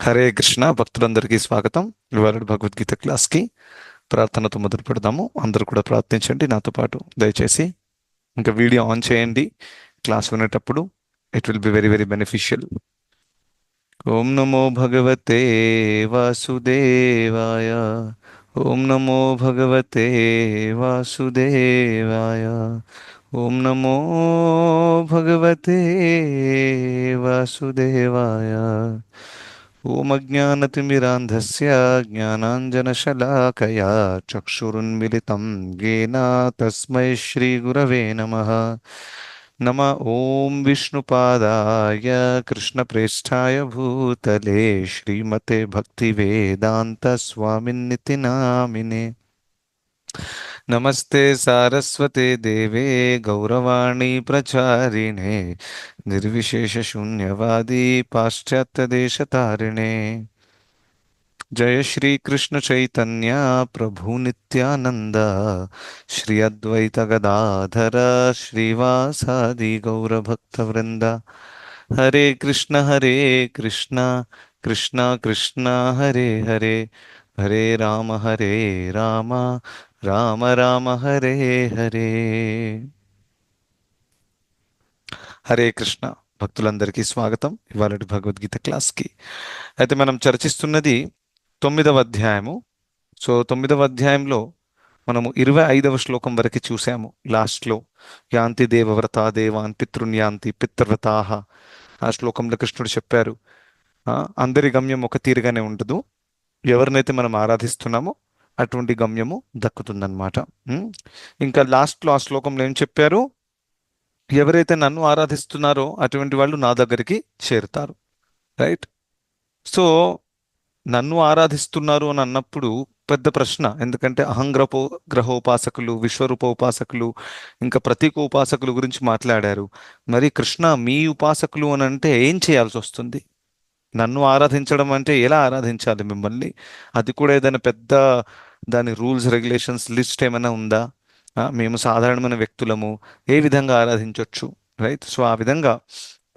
హరే కృష్ణ భక్తులందరికీ స్వాగతం. ఇవాళ భగవద్గీత క్లాస్కి ప్రార్థనతో మొదలు పెడదాము. అందరూ కూడా ప్రార్థించండి నాతో పాటు దయచేసి. ఇంకా వీడియో ఆన్ చేయండి క్లాస్ వినేటప్పుడు. It will be very very beneficial. ఓం నమో భగవతే వాసుదేవాయ. ఓం నమో భగవతే వాసుదేవాయ. ఓం నమో భగవతే వాసుదేవాయ. ఓం అజ్ఞానతిమిరాంధస్య జ్ఞానాంజనశలాకయా చక్షురున్మిలితం యేన తస్మై శ్రీగురవే నమః. నమ ఓం విష్ణుపాదాయ కృష్ణప్రేష్ఠాయ భూతలే శ్రీమతే భక్తివేదాంత స్వామిన్నితి నామినే. నమస్తే సారస్వతే దేవే గౌరవాణి ప్రచారిణే నిర్విశేష శూన్యవాది పాశ్చాత్యదేశతారిణే. జయ శ్రీ కృష్ణ చైతన్య ప్రభు నిత్యానంద శ్రీ అద్వైత గదాధర శ్రీవాసాది గౌరభక్త వృంద. హరే కృష్ణ కృష్ణ కృష్ణ హరే హరే, హరే రామ రామ రామ హరే హరే. హరే కృష్ణ భక్తులందరికీ స్వాగతం ఇవాళ భగవద్గీత క్లాస్కి. అయితే మనం చర్చిస్తున్నది 9వ అధ్యాయము. సో 9వ అధ్యాయంలో మనము 25వ శ్లోకం వరకు చూసాము. లాస్ట్లో యాంతి దేవవ్రతా దేవాన్ పితృన్యాంతి పితృవ్రతాహ, ఆ శ్లోకంలో కృష్ణుడు చెప్పారు, అందరి గమ్యం ఒక తీరుగానే ఉండదు. ఎవరినైతే మనం ఆరాధిస్తున్నామో అటువంటి గమ్యము దక్కుతుందన్నమాట. ఇంకా లాస్ట్లో ఆ శ్లోకంలో ఏం చెప్పారు? ఎవరైతే నన్ను ఆరాధిస్తున్నారో అటువంటి వాళ్ళు నా దగ్గరికి చేరుతారు. రైట్. సో నన్ను ఆరాధిస్తున్నారు అని అన్నప్పుడు పెద్ద ప్రశ్న, ఎందుకంటే గ్రహోపాసకులు, విశ్వరూప ఉపాసకులు, ఇంకా ప్రతీక ఉపాసకులు గురించి మాట్లాడారు. మరి కృష్ణ మీ ఉపాసకులు అని అంటే ఏం చేయాల్సి వస్తుంది? నన్ను ఆరాధించడం అంటే ఎలా ఆరాధించాలి మిమ్మల్ని? అది కూడా ఏదైనా పెద్ద దాని రూల్స్ రెగ్యులేషన్స్ లిస్ట్ ఏమైనా ఉందా? మేము సాధారణమైన వ్యక్తులము, ఏ విధంగా ఆరాధించవచ్చు? రైట్. సో ఆ విధంగా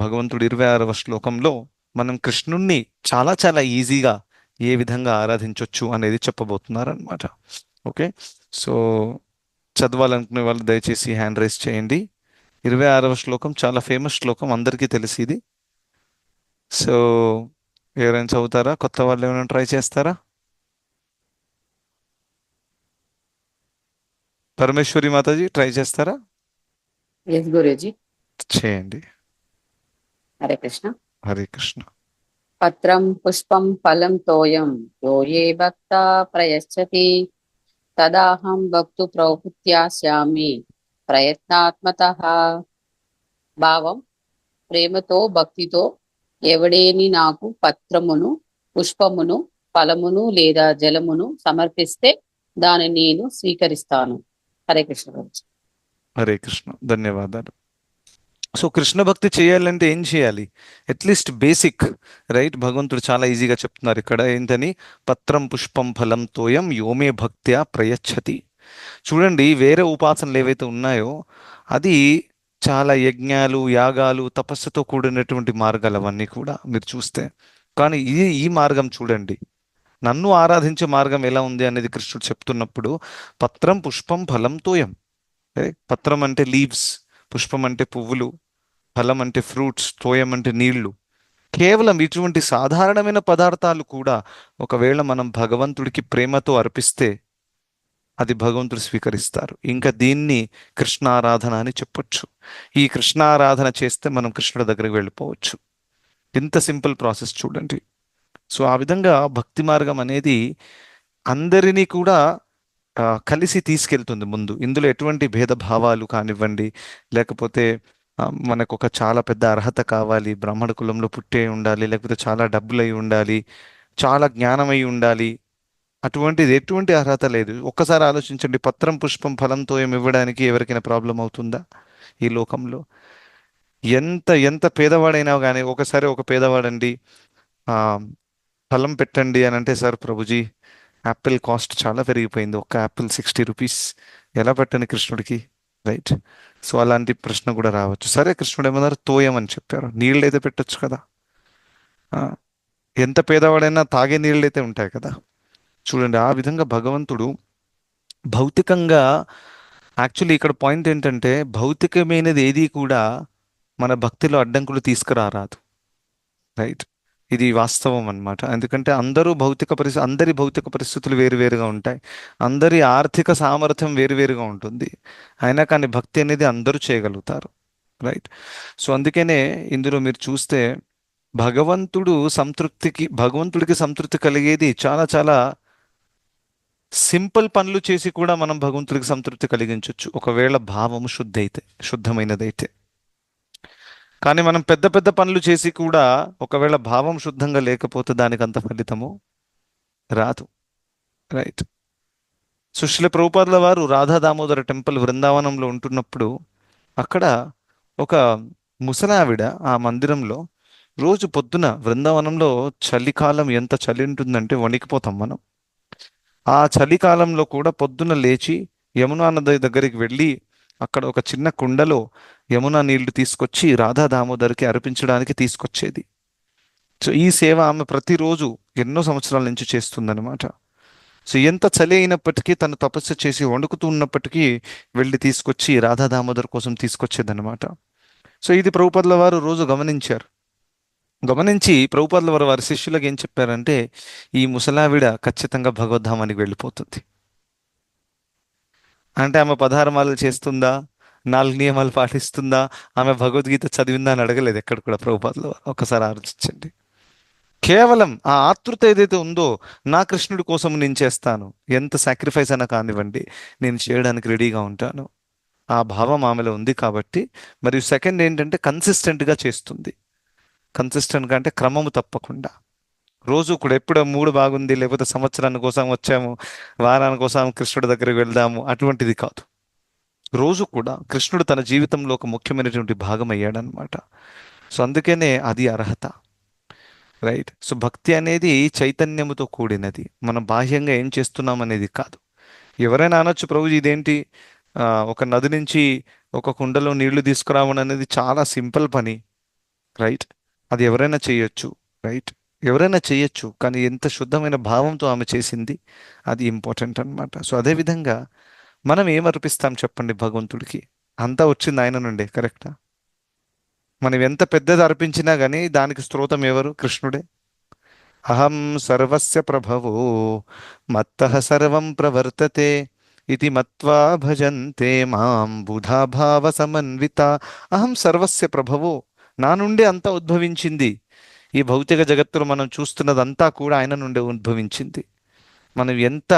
భగవంతుడు 26వ శ్లోకంలో మనం కృష్ణుణ్ణి చాలా చాలా ఈజీగా ఏ విధంగా ఆరాధించవచ్చు అనేది చెప్పబోతున్నారు అనమాట. ఓకే. సో చదవాలనుకునే వాళ్ళు దయచేసి హ్యాండ్ రైజ్ చేయండి. 26వ శ్లోకం చాలా ఫేమస్ శ్లోకం, అందరికీ తెలిసింది. సో ఎవరైనా చదువుతారా? కొత్త వాళ్ళు ఏమైనా ట్రై చేస్తారా? పరమేశ్వరి మాతాజీ ట్రై చేస్తారా? ఎస్ గురూజీ. చేయండి. హరే కృష్ణ. హరే కృష్ణ. పత్రం పుష్పం ఫలం తోయం యో ఏ భక్త ప్రయచ్చతి తదాహం భక్తు ప్రవృత్యాస్యామి ప్రయత్నాత్మతః. భావం: ప్రేమతో భక్తితో ఎవడేని నాకు పత్రమును, పుష్పమును, ఫలమును లేదా జలమును సమర్పిస్తే దానిని నేను స్వీకరిస్తాను. హరే కృష్ణ గురూజీ. హరే కృష్ణ. ధన్యవాదాలు. సో కృష్ణ భక్తి చేయాలంటే ఏం చేయాలి? At least basic. రైట్. భగవంతుడు చాలా ఈజీగా చెప్తున్నారు ఇక్కడ. ఏంటని? పత్రం పుష్పం ఫలం తోయం యోమే భక్త్యా ప్రయచ్చతి. చూడండి, వేరే ఉపాసనలు ఏవైతే ఉన్నాయో అది చాలా యజ్ఞాలు, యాగాలు, తపస్సుతో కూడినటువంటి మార్గాలు అవన్నీ కూడా మీరు చూస్తే. కానీ ఈ మార్గం చూడండి, నన్ను ఆరాధించే మార్గం ఎలా ఉంది అనేది కృష్ణుడు చెప్తున్నప్పుడు పత్రం పుష్పం ఫలం తోయం. పత్రం అంటే లీవ్స్, పుష్పం అంటే పువ్వులు, ఫలం అంటే ఫ్రూట్స్, తోయం అంటే నీళ్లు. కేవలం ఇటువంటి సాధారణమైన పదార్థాలు కూడా ఒకవేళ మనం భగవంతుడికి ప్రేమతో అర్పిస్తే అది భగవంతుడు స్వీకరిస్తారు. ఇంకా దీన్ని కృష్ణారాధన అని చెప్పొచ్చు. ఈ కృష్ణారాధన చేస్తే మనం కృష్ణుడి దగ్గరికి వెళ్ళిపోవచ్చు. ఇంత సింపుల్ ప్రాసెస్ చూడండి. సో ఆ విధంగా భక్తి మార్గం అనేది అందరినీ కూడా కలిసి తీసుకెళ్తుంది ముందు. ఇందులో ఎటువంటి భేదభావాలు కానివ్వండి, లేకపోతే మనకు ఒక చాలా పెద్ద అర్హత కావాలి, బ్రాహ్మణ కులంలో పుట్టే ఉండాలి, లేకపోతే చాలా డబ్బులు అయి ఉండాలి, చాలా జ్ఞానం అయి ఉండాలి, అటువంటిది ఎటువంటి అర్హత లేదు. ఒక్కసారి ఆలోచించండి, పత్రం పుష్పం ఫలంతో ఏమి ఇవ్వడానికి ఎవరికైనా ప్రాబ్లం అవుతుందా ఈ లోకంలో? ఎంత ఎంత పేదవాడైనా కానీ, ఒకసారి ఒక పేదవాడండి ఆ ఫలం పెట్టండి అని అంటే, సార్ ప్రభుజీ యాపిల్ కాస్ట్ చాలా పెరిగిపోయింది, ఒక్క యాపిల్ 60 రూపీస్, ఎలా పెట్టండి కృష్ణుడికి? రైట్. సో అలాంటి ప్రశ్న కూడా రావచ్చు. సరే, కృష్ణుడు ఏమన్నారు? తోయం అని చెప్పారు. నీళ్ళు అయితే పెట్టొచ్చు కదా. ఎంత పేదవాడైనా తాగే నీళ్ళైతే ఉంటాయి కదా. చూడండి, ఆ విధంగా భగవంతుడు భౌతికంగా, యాక్చువల్లీ ఇక్కడ పాయింట్ ఏంటంటే భౌతికమైనది ఏది కూడా మన భక్తిలో అడ్డంకులు తీసుకురారాదు. రైట్. ఇది వాస్తవం అన్నమాట. ఎందుకంటే అందరి భౌతిక పరిస్థితులు వేరువేరుగా ఉంటాయి. అందరి ఆర్థిక సామర్థ్యం వేరువేరుగా ఉంటుంది. అయినా కానీ భక్తి అనేది అందరూ చేయగలుగుతారు. రైట్. సో అందుకనే ఇందులో మీరు చూస్తే భగవంతుడికి సంతృప్తి కలిగేది చాలా చాలా సింపుల్ పనులు చేసి కూడా మనం భగవంతుడికి సంతృప్తి కలిగించవచ్చు, ఒకవేళ భావము శుద్ధమైనదైతే. కానీ మనం పెద్ద పెద్ద పనులు చేసి కూడా ఒకవేళ భావం శుద్ధంగా లేకపోతే దానికి అంత ఫలితము రాదు. రైట్. సుశీల ప్రభుపాదుల వారు రాధా దామోదర టెంపుల్ బృందావనంలో ఉంటున్నప్పుడు అక్కడ ఒక ముసలావిడ ఆ మందిరంలో రోజు పొద్దున, బృందావనంలో చలికాలం ఎంత చలి ఉంటుందంటే వణికిపోతాం మనం. ఆ చలికాలంలో కూడా పొద్దున లేచి యమునా నది దగ్గరికి వెళ్ళి అక్కడ ఒక చిన్న కుండలో యమునా నీళ్లు తీసుకొచ్చి రాధా దామోదర్కి అర్పించడానికి తీసుకొచ్చేది. సో ఈ సేవ ఆమె ప్రతిరోజు ఎన్నో సంవత్సరాల నుంచి చేస్తుందన్నమాట. సో ఎంత చలి అయినప్పటికీ తను తపస్సు చేసి వణుకుతూ ఉన్నప్పటికీ వెళ్ళి తీసుకొచ్చి రాధా దామోదర్ కోసం తీసుకొచ్చేదన్నమాట. సో ఇది ప్రభుపాదుల వారు రోజు గమనించారు. గమనించి ప్రభుపాదుల వారు వారి శిష్యులకు ఏం చెప్పారంటే, ఈ ముసలావిడ ఖచ్చితంగా భగవద్ధామానికి వెళ్ళిపోతుంది. అంటే ఆమె 16 మాలలు చేస్తుందా, 4 నియమాలు పాటిస్తుందా, ఆమె భగవద్గీత చదివిందా అని అడగలేదు ఎక్కడ కూడా ప్రభుపాదుల వారు. ఒకసారి ఆలోచించండి. కేవలం ఆ ఆతృత ఏదైతే ఉందో, నా కృష్ణుడి కోసం నేను చేస్తాను, ఎంత సాక్రిఫైస్ అయినా కానివ్వండి, నేను చేయడానికి రెడీగా ఉంటాను, ఆ భావం ఆమెలో ఉంది కాబట్టి. మరియు సెకండ్ ఏంటంటే కన్సిస్టెంట్గా చేస్తుంది. కన్సిస్టెంట్గా అంటే క్రమము తప్పకుండా. రోజు కూడా ఎప్పుడు మూడు బాగుంది, లేకపోతే సంవత్సరానికి కోసం వచ్చాము, వారానికి కోసం కృష్ణుడి దగ్గరికి వెళ్దాము, అటువంటిది కాదు. రోజు కూడా కృష్ణుడు తన జీవితంలో ఒక ముఖ్యమైనటువంటి భాగం అయ్యాడనమాట. సో అందుకనే అది అర్హత. రైట్. సో భక్తి అనేది చైతన్యముతో కూడినది, మనం బాహ్యంగా ఏం చేస్తున్నాం అనేది కాదు. ఎవరైనా అనొచ్చు, ప్రభుజీ ఇదేంటి, ఒక నది నుంచి ఒక కుండలో నీళ్లు తీసుకురావడం అనేది చాలా సింపుల్ పని. రైట్. అది ఎవరైనా చేయొచ్చు. రైట్. ఎవరైనా చేయొచ్చు, కానీ ఎంత శుద్ధమైన భావంతో ఆమె చేసింది, అది ఇంపార్టెంట్ అన్నమాట. సో అదేవిధంగా మనం ఏం అర్పిస్తాం చెప్పండి భగవంతుడికి? అంతా వచ్చింది ఆయన నుండే, కరెక్టా? మనం ఎంత పెద్దది అర్పించినా కానీ దానికి స్రోతం ఎవరు? కృష్ణుడే. అహం సర్వస్య ప్రభవో మత్తః సర్వం ప్రవర్తతే ఇది మత్వా భజంతే మాం బుధా భావ సమన్విత. అహం సర్వస్య ప్రభవో, నా నుండే అంతా ఉద్భవించింది. ఈ భౌతిక జగత్తులో మనం చూస్తున్నదంతా కూడా ఆయన నుండే ఉద్భవించింది. మనం ఎంత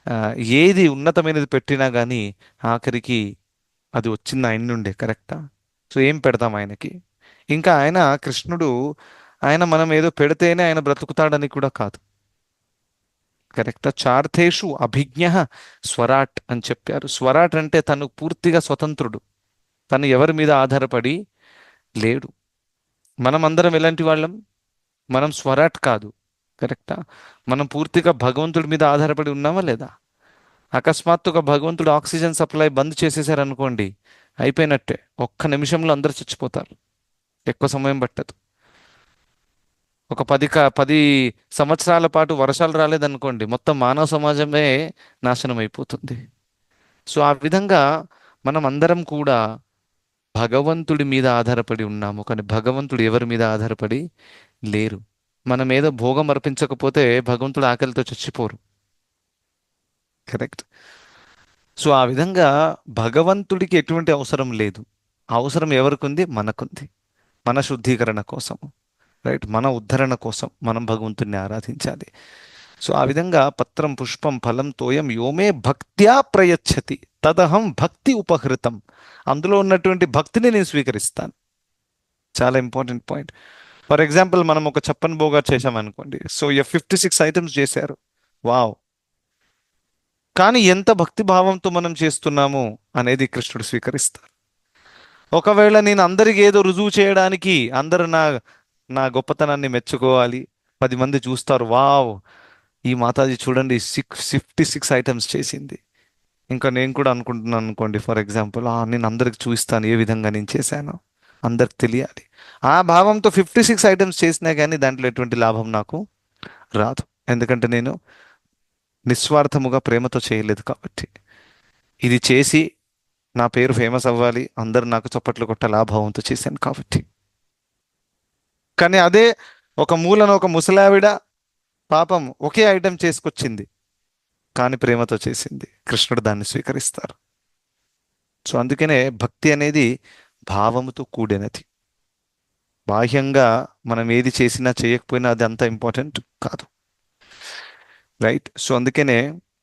ఆ, ఏది ఉన్నతమైనది పెట్టినా కానీ ఆఖరికి అది వచ్చింది ఆయన నుండే, కరెక్టా? సో ఏం పెడతాం ఆయనకి? ఇంకా ఆయన కృష్ణుడు, ఆయన మనం ఏదో పెడితేనే ఆయన బ్రతుకుతాడని కూడా కాదు, కరెక్టా? చార్థేషు అభిజ్ఞ స్వరాట్ అని చెప్పారు. స్వరాట్ అంటే తను పూర్తిగా స్వతంత్రుడు, తను ఎవరి మీద ఆధారపడి లేడు. మనం అందరం ఎలాంటి వాళ్ళం? మనం స్వరాట్ కాదు, కరెక్టా? మనం పూర్తిగా భగవంతుడి మీద ఆధారపడి ఉన్నామా లేదా? అకస్మాత్తుగా భగవంతుడు ఆక్సిజన్ సప్లై బంద్ చేసేసారనుకోండి, అయిపోయినట్టే. ఒక్క నిమిషంలో అందరు చచ్చిపోతారు, ఎక్కువ సమయం పట్టదు. ఒక 10 సంవత్సరాల పాటు వర్షాలు రాలేదనుకోండి, మొత్తం మానవ సమాజమే నాశనం అయిపోతుంది. సో ఆ విధంగా మనం అందరం కూడా భగవంతుడి మీద ఆధారపడి ఉన్నాము, కానీ భగవంతుడు ఎవరి మీద ఆధారపడి లేరు. మనం ఏదో భోగం అర్పించకపోతే భగవంతుడు ఆకలితో చచ్చిపోరు, కరెక్ట్? సో ఆ విధంగా భగవంతుడికి ఎటువంటి అవసరం లేదు. అవసరం ఎవరికి ఉంది? మనకుంది. మన శుద్ధీకరణ కోసం, రైట్, మన ఉద్ధరణ కోసం మనం భగవంతుడిని ఆరాధించాలి. సో ఆ విధంగా పత్రం పుష్పం ఫలం తోయం యోమే భక్త్యా ప్రయచ్చతి తదహం భక్తి ఉపహృతం. అందులో ఉన్నటువంటి భక్తిని నేను స్వీకరిస్తాను. చాలా ఇంపార్టెంట్ పాయింట్. ఫర్ ఎగ్జాంపుల్, మనం ఒక చప్పన్ భోగా చేసామనుకోండి. సో 56 ఐటమ్స్ చేశారు, వావ్. కానీ ఎంత భక్తి భావంతో మనం చేస్తున్నాము అనేది కృష్ణుడు స్వీకరిస్తారు. ఒకవేళ నేను అందరికి ఏదో రుజువు చేయడానికి, అందరు నా నా గొప్పతనాన్ని మెచ్చుకోవాలి, 10 మంది చూస్తారు, వావ్, ఈ మాతాజీ చూడండి 56 ఐటమ్స్ చేసింది. ఇంకా నేను కూడా అనుకుంటున్నాను అనుకోండి, ఫర్ ఎగ్జాంపుల్, నేను అందరికి చూపిస్తాను ఏ విధంగా నేను చేశాను, అందరికి తెలియాలి. ఆ భావంతో 56 ఐటమ్స్ చేసినా కానీ దాంట్లో ఎటువంటి లాభం నాకు రాదు. ఎందుకంటే నేను నిస్వార్థముగా ప్రేమతో చేయలేదు కాబట్టి. ఇది చేసి నా పేరు ఫేమస్ అవ్వాలి, అందరు నాకు చప్పట్లు కొట్టాలి, ఆ భావంతో చేశాను కాబట్టి. కానీ అదే ఒక మూలన ఒక ముసలావిడ పాపం ఒకే ఐటెం చేసుకొచ్చింది, కానీ ప్రేమతో చేసింది, కృష్ణుడు దాన్ని స్వీకరిస్తారు. సో అందుకనే భక్తి అనేది భావముతో కూడినది. బాహ్యంగా మనం ఏది చేసినా చేయకపోయినా అది అంత ఇంపార్టెంట్ కాదు. రైట్. సో అందుకనే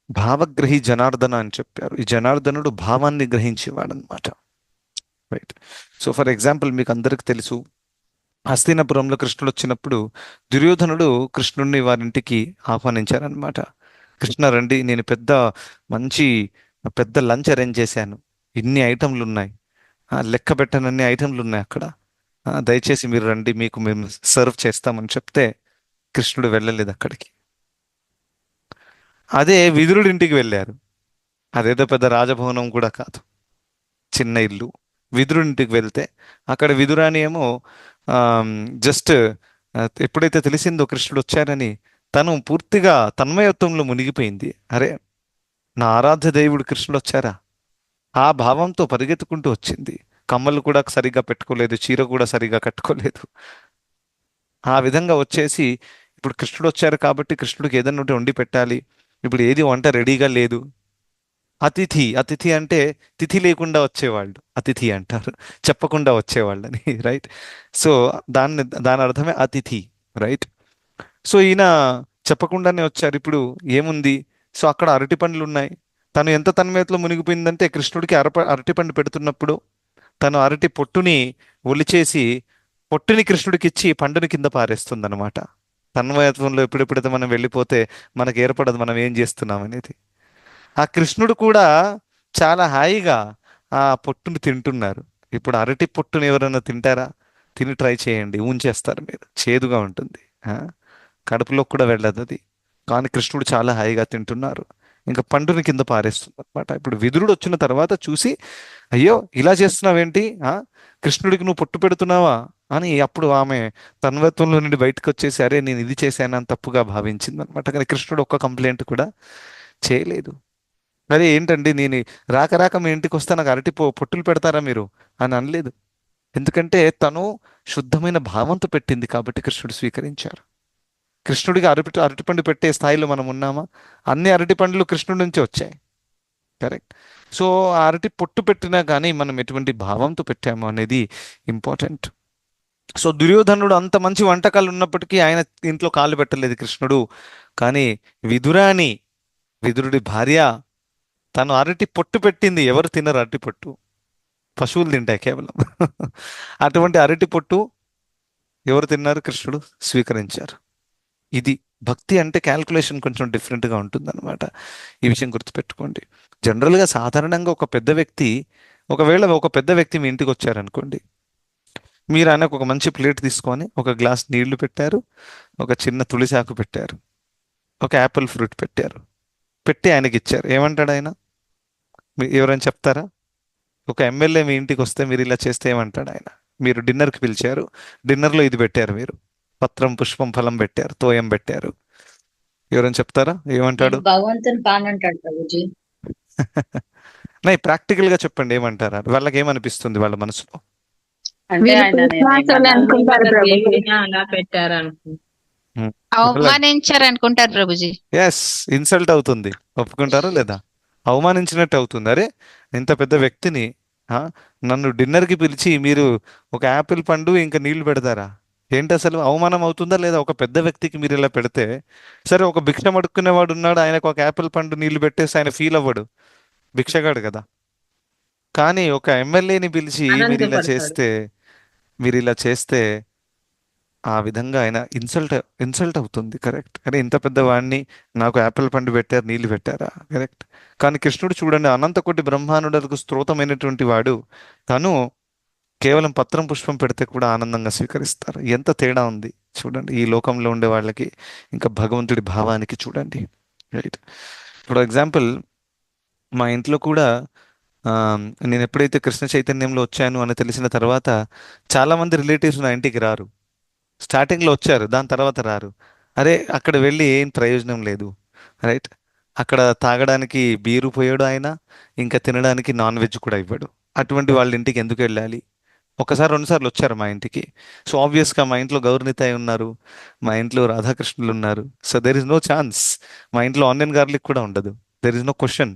భావగ్రహి జనార్దన అని చెప్పారు. ఈ జనార్దనుడు భావాన్ని గ్రహించేవాడు అనమాట. రైట్. సో ఫర్ ఎగ్జాంపుల్ మీకు అందరికి తెలుసు, హస్తినాపురంలో కృష్ణుడు వచ్చినప్పుడు దుర్యోధనుడు కృష్ణుడిని వారింటికి ఆహ్వానించారనమాట. కృష్ణ రండి, నేను మంచి పెద్ద లంచ్ అరేంజ్ చేశాను, ఇన్ని ఐటమ్లు ఉన్నాయి, లెక్క పెట్టనన్ని ఐటమ్లు ఉన్నాయి అక్కడ, దయచేసి మీరు రండి, మీకు మేము సర్వ్ చేస్తామని చెప్తే కృష్ణుడు వెళ్ళలేదు అక్కడికి. అదే విదురుడి ఇంటికి వెళ్ళారు. అదేదో పెద్ద రాజభవనం కూడా కాదు, చిన్న ఇల్లు. విదురుడింటికి వెళ్తే అక్కడ విదురాని ఏమో జస్ట్ ఎప్పుడైతే తెలిసిందో కృష్ణుడు వచ్చారని తను పూర్తిగా తన్మయత్వంలో మునిగిపోయింది. అరే, నా ఆరాధ్య దేవుడు కృష్ణుడు వచ్చారా, ఆ భావంతో పరిగెత్తుకుంటూ వచ్చింది. కమ్మలు కూడా సరిగ్గా పెట్టుకోలేదు, చీర కూడా సరిగ్గా కట్టుకోలేదు. ఆ విధంగా వచ్చేసి ఇప్పుడు కృష్ణుడు వచ్చారు కాబట్టి కృష్ణుడికి ఏదైనా ఉంటే వండి పెట్టాలి, ఇప్పుడు ఏది వంట రెడీగా లేదు. అతిథి, అతిథి అంటే తిథి లేకుండా వచ్చేవాళ్ళు అతిథి అంటారు, చెప్పకుండా వచ్చేవాళ్ళని. రైట్. సో దాని అర్థమే అతిథి. రైట్. సో ఈయన చెప్పకుండానే వచ్చారు. ఇప్పుడు ఏముంది, సో అక్కడ అరటి పండ్లు ఉన్నాయి. తను ఎంత తన్మయతలో మునిగిపోయిందంటే కృష్ణుడికి అరటి పండు పెడుతున్నప్పుడు తను అరటి పొట్టుని ఒలిచేసి పొట్టుని కృష్ణుడికి ఇచ్చి పండుని కింద పారేస్తుంది అనమాట. తన్మయత్వంలో ఎప్పుడెప్పుడైతే మనం వెళ్ళిపోతే మనకు ఏర్పడదు మనం ఏం చేస్తున్నాం అనేది. ఆ కృష్ణుడు కూడా చాలా హాయిగా ఆ పొట్టును తింటున్నారు. ఇప్పుడు అరటి పొట్టుని ఎవరైనా తింటారా? తిని ట్రై చేయండి, ఊంచేస్తారు మీరు, చేదుగా ఉంటుంది, ఆ? కడుపులో కూడా వెళ్ళదు అది. కానీ కృష్ణుడు చాలా హాయిగా తింటున్నారు, ఇంకా పండుని కింద పారేస్తుంది అనమాట. ఇప్పుడు విదురుడు వచ్చిన తర్వాత చూసి, అయ్యో ఇలా చేస్తున్నావేంటి, కృష్ణుడికి నువ్వు పొట్టు పెడుతున్నావా అని అప్పుడు ఆమె తన్వత్వంలో నుండి బయటకు వచ్చేసి, అరే నేను ఇది చేశానని తప్పుగా భావించింది అనమాట. కానీ కృష్ణుడు ఒక్క కంప్లైంట్ కూడా చేయలేదు. అరే ఏంటండి, నేను రాక రాక మీ ఇంటికి వస్తే నాకు పొట్టులు పెడతారా మీరు అని అనలేదు. ఎందుకంటే తను శుద్ధమైన భావంతో పెట్టింది కాబట్టి కృష్ణుడు స్వీకరించారు. కృష్ణుడికి అరటిపండు పెట్టే స్థాయిలో మనం ఉన్నామా? అన్ని అరటి పండ్లు కృష్ణుడి నుంచి వచ్చాయి. కరెక్ట్. సో ఆ అరటి పొట్టు పెట్టినా కానీ మనం ఎటువంటి భావంతో పెట్టాము అనేది ఇంపార్టెంట్. సో దుర్యోధనుడు అంత మంచి వంటకాలు ఉన్నప్పటికీ ఆయన ఇంట్లో కాళ్ళు పెట్టలేదు కృష్ణుడు. కానీ విదురాని, విదురుడి భార్య, తను అరటి పొట్టు పెట్టింది. ఎవరు తినరు అరటి పొట్టు, పశువులు తింటాయి కేవలం. అటువంటి అరటి పొట్టు ఎవరు తిన్నారు? కృష్ణుడు స్వీకరించారు. ఇది భక్తి అంటే క్యాల్కులేషన్ కొంచెం డిఫరెంట్గా ఉంటుందన్నమాట. ఈ విషయం గుర్తుపెట్టుకోండి. జనరల్గా సాధారణంగా ఒకవేళ ఒక పెద్ద వ్యక్తి మీ ఇంటికి వచ్చారనుకోండి, మీరు ఆయనకు ఒక మంచి ప్లేట్ తీసుకొని ఒక గ్లాస్ నీళ్లు పెట్టారు, ఒక చిన్న తులసాకు పెట్టారు, ఒక యాపిల్ ఫ్రూట్ పెట్టారు, పెట్టి ఆయనకి ఇచ్చారు. ఏమంటాడు ఆయన? ఎవరైనా చెప్తారా? ఒక ఎమ్మెల్యే మీ ఇంటికి వస్తే మీరు ఇలా చేస్తే ఏమంటాడు ఆయన? మీరు డిన్నర్కి పిలిచారు, డిన్నర్లో ఇది పెట్టారు, మీరు పత్రం పుష్పం ఫలం పెట్టారు, తోయం పెట్టారు, ఎవరైనా చెప్తారా ఏమంటాడు? నేను భగవంతుని కానంటాడు ప్రభుజీ. నై ప్రాక్టికల్ గా చెప్పండి, ఏమంటారా? వాళ్ళకి ఏమనిపిస్తుంది వాళ్ళ మనసులో? అంటే వీళ్ళు ఆయన కృష్ణాచార్యులు అనుకుంటారు ప్రభుజీ. దేవుడిగా అలా పెట్టారు అనుకుంటా. అవమానించారు అనుకుంటారు ప్రభుజీ. ఎస్, ఇన్సల్ట్ అవుతుంది. ఒప్పుకుంటారా లేదా? అవమానించినట్టు అవుతుంది. అరే, ఇంత పెద్ద వ్యక్తిని, ఆ, నన్ను డిన్నర్కి పిలిచి మీరు ఒక యాపిల్ పండు ఇంకా నీళ్లు పెడతారా? ఏంటి అసలు అవమానం అవుతుందా లేదా? ఒక పెద్ద వ్యక్తికి మీరు ఇలా పెడితే, సరే ఒక భిక్షం అడుక్కునేవాడు ఉన్నాడు, ఆయనకు ఒక యాపిల్ పండు నీళ్లు పెట్టేసి ఆయన ఫీల్ అవ్వడు, భిక్షగాడు కదా. కానీ ఒక ఎమ్మెల్యేని పిలిచి ఆనందపడతాడు. మీరు ఇలా చేస్తే ఆ విధంగా ఆయన ఇన్సల్ట్ అవుతుంది. కరెక్ట్. అరే ఇంత పెద్దవాడిని నాకు యాపిల్ పండు పెట్టారు, నీళ్లు పెట్టారా? కరెక్ట్. కానీ కృష్ణుడు చూడండి, అనంత కోటి బ్రహ్మాండులకు స్తోత్రమైనటువంటి వాడు, తను కేవలం పత్రం పుష్పం పెడితే కూడా ఆనందంగా స్వీకరిస్తారు. ఎంత తేడా ఉంది చూడండి ఈ లోకంలో ఉండే వాళ్ళకి ఇంకా భగవంతుడి భావానికి చూడండి. రైట్. ఫర్ ఎగ్జాంపుల్, మా ఇంట్లో కూడా ఆ, నేను ఎప్పుడైతే కృష్ణ చైతన్యంలో వచ్చాను అని తెలిసిన తర్వాత చాలా మంది రిలేటివ్స్ నా ఇంటికి రారు. స్టార్టింగ్లో వచ్చారు, దాని తర్వాత రారు. అరే అక్కడ వెళ్ళి ఏం ప్రయోజనం లేదు, రైట్? అక్కడ తాగడానికి బీరు పోయాడు ఆయన, ఇంకా తినడానికి నాన్ వెజ్ కూడా ఇవ్వడు. అటువంటి వాళ్ళ ఇంటికి ఎందుకు వెళ్ళాలి? ఒకసారి రెండుసార్లు వచ్చారు మా ఇంటికి. సో ఆబ్వియస్గా మా ఇంట్లో గౌరనితాయి ఉన్నారు, మా ఇంట్లో రాధాకృష్ణులు ఉన్నారు. So there is no chance. మా ఇంట్లో ఆనియన్ గార్లిక్ కూడా ఉండదు. There is no question.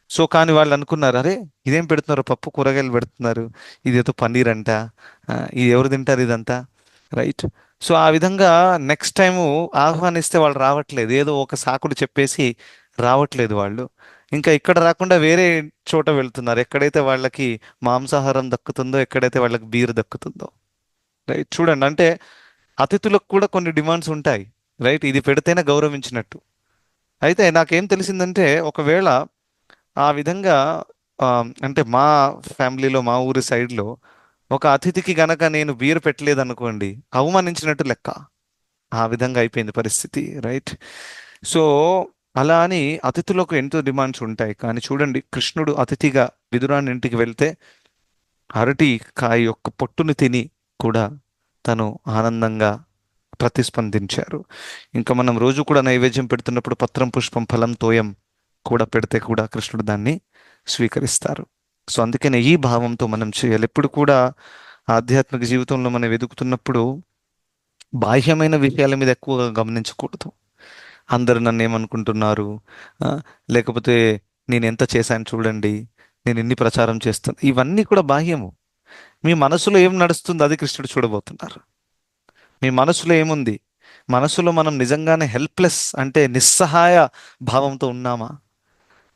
So కానీ వాళ్ళు అనుకున్నారు, అరే ఇదేం పెడుతున్నారు, పప్పు కూరగాయలు పెడుతున్నారు, ఇదేదో పన్నీర్ అంట, ఇది ఎవరు తింటారు ఇదంతా, రైట్? సో ఆ విధంగా నెక్స్ట్ టైము ఆహ్వానిస్తే వాళ్ళు రావట్లేదు, ఏదో ఒక సాకుడు చెప్పేసి రావట్లేదు వాళ్ళు. ఇంకా ఇక్కడ రాకుండా వేరే చోట వెళ్తున్నారు, ఎక్కడైతే వాళ్ళకి మాంసాహారం దక్కుతుందో, ఎక్కడైతే వాళ్ళకి బీర్ దక్కుతుందో. రైట్, చూడండి, అంటే అతిథులకు కూడా కొన్ని డిమాండ్స్ ఉంటాయి, రైట్? ఇది పెడితేనే గౌరవించినట్టు. అయితే నాకేం తెలిసిందంటే, ఒకవేళ ఆ విధంగా ఆ, అంటే మా ఫ్యామిలీలో, మా ఊరి సైడ్లో ఒక అతిథికి గనక నేను బీరు పెట్టలేదు అనుకోండి, అవమానించినట్టు లెక్క. ఆ విధంగా అయిపోయింది పరిస్థితి, రైట్? సో అలా అని అతిథులకు ఎంతో డిమాండ్స్ ఉంటాయి. కానీ చూడండి, కృష్ణుడు అతిథిగా విదురాని ఇంటికి వెళ్తే అరటి కాయ యొక్క పొట్టును తిని కూడా తను ఆనందంగా ప్రతిస్పందించారు. ఇంకా మనం రోజు కూడా నైవేద్యం పెడుతున్నప్పుడు పత్రం పుష్పం ఫలం తోయం కూడా పెడితే కూడా కృష్ణుడు దాన్ని స్వీకరిస్తారు. సో అందుకనే ఈ భావంతో మనం చేయాలి. ఎప్పుడు కూడా ఆధ్యాత్మిక జీవితంలో మనం వెతుకుతున్నప్పుడు బాహ్యమైన విషయాల మీద ఎక్కువగా గమనించకూడదు. అందరు నన్ను ఏమనుకుంటున్నారు, ఆ, లేకపోతే నేను ఎంత చేశాను చూడండి, నేను ఎన్ని ప్రచారం చేస్తాను, ఇవన్నీ కూడా బాహ్యము. మీ మనసులో ఏం నడుస్తుందో అది కృష్ణుడు చూడబోతున్నారు. మీ మనసులో ఏముంది? మనసులో మనం నిజంగానే హెల్ప్లెస్, అంటే నిస్సహాయ భావంతో ఉన్నామా?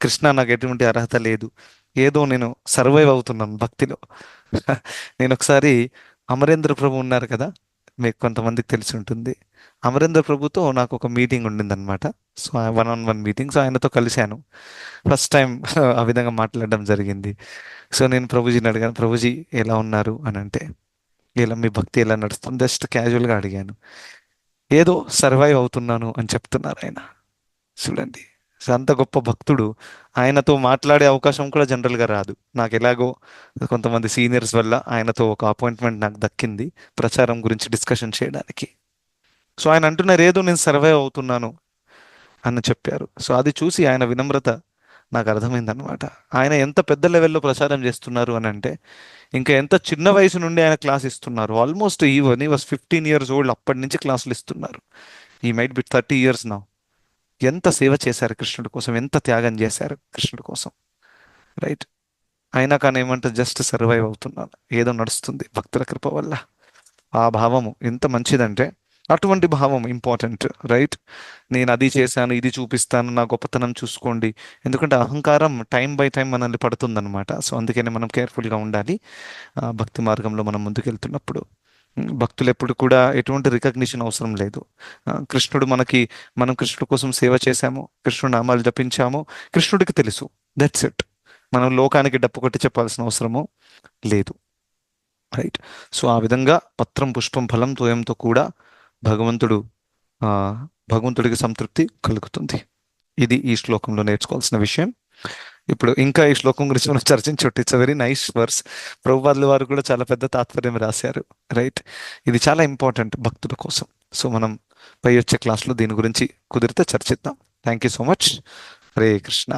కృష్ణ నాకు ఎటువంటి అర్హత లేదు, ఏదో నేను సర్వైవ్ అవుతున్నాను భక్తిలో. నేను ఒకసారి అమరేంద్ర ప్రభు ఉన్నారు కదా, మీకు కొంతమందికి తెలిసి ఉంటుంది. అమరేంద్ర ప్రభుతో నాకు ఒక మీటింగ్ ఉండిందనమాట. So 1-on-1 meeting. సో ఆయనతో కలిశాను ఫస్ట్ టైం. ఆ విధంగా మాట్లాడడం జరిగింది. సో నేను ప్రభుజీని అడిగాను, ప్రభుజీ ఎలా ఉన్నారు అని అంటే, ఇలా మీ భక్తి ఎలా నడుస్తుంది, జస్ట్ క్యాజువల్గా అడిగాను. ఏదో సర్వైవ్ అవుతున్నాను అని చెప్తున్నారు ఆయన. చూడండి, సో అంత గొప్ప భక్తుడు. ఆయనతో మాట్లాడే అవకాశం కూడా జనరల్గా రాదు. నాకు ఎలాగో కొంతమంది సీనియర్స్ వల్ల ఆయనతో ఒక అపాయింట్మెంట్ నాకు దక్కింది, ప్రచారం గురించి డిస్కషన్ చేయడానికి. సో ఆయన అంటున్నారు, ఏదో నేను సర్వైవ్ అవుతున్నాను అని చెప్పారు. సో అది చూసి ఆయన వినమ్రత నాకు అర్థమైందనమాట. ఆయన ఎంత పెద్ద లెవెల్లో ప్రచారం చేస్తున్నారు అని అంటే, ఇంకా ఎంత చిన్న వయసు నుండి ఆయన క్లాస్ ఇస్తున్నారు. ఆల్మోస్ట్ ఈవెన్ ఈ వాస్ 15 years old, అప్పటి నుంచి క్లాసులు ఇస్తున్నారు. He might be 30 years now. ఎంత సేవ చేశారు కృష్ణుడి కోసం, ఎంత త్యాగం చేశారు కృష్ణుడి కోసం, రైట్? అయినా కానీ ఏమంటే జస్ట్ సర్వైవ్ అవుతున్నాను, ఏదో నడుస్తుంది భక్తుల కృప వల్ల. ఆ భావము ఎంత మంచిదంటే, అటువంటి భావం ఇంపార్టెంట్, రైట్? నేను అది చేశాను, ఇది చూపిస్తాను, నా గొప్పతనం చూసుకోండి. ఎందుకంటే అహంకారం టైం బై టైం మనల్ని పడుతుందన్నమాట. సో అందుకనే మనం కేర్ఫుల్గా ఉండాలి భక్తి మార్గంలో మనం ముందుకెళ్తున్నప్పుడు. భక్తులు ఎప్పుడు కూడా ఎటువంటి రికగ్నిషన్ అవసరం లేదు. కృష్ణుడు మనకి, మనం కృష్ణుడి కోసం సేవ చేశాము, కృష్ణుడు నామాలు జపించాము, కృష్ణుడికి తెలుసు, దట్స్ ఇట్. మనం లోకానికి డప్పు కొట్టి చెప్పాల్సిన అవసరము లేదు, రైట్? సో ఆ విధంగా పత్రం పుష్పం ఫలం తోయంతో కూడా భగవంతుడు ఆ భగవంతుడికి సంతృప్తి కలుగుతుంది. ఇది ఈ శ్లోకంలో నేర్చుకోవాల్సిన విషయం. ఇప్పుడు ఇంకా ఈ శ్లోకం గురించి మనం చర్చించొచ్చు. It's a very nice verse. ప్రభుపాదుల వారు కూడా చాలా పెద్ద తాత్పర్యం రాశారు, రైట్? ఇది చాలా ఇంపార్టెంట్ భక్తుల కోసం. సో మనం పై వచ్చే క్లాస్లో దీని గురించి కుదిరితే చర్చిద్దాం. Thank you so much. Hare Krishna.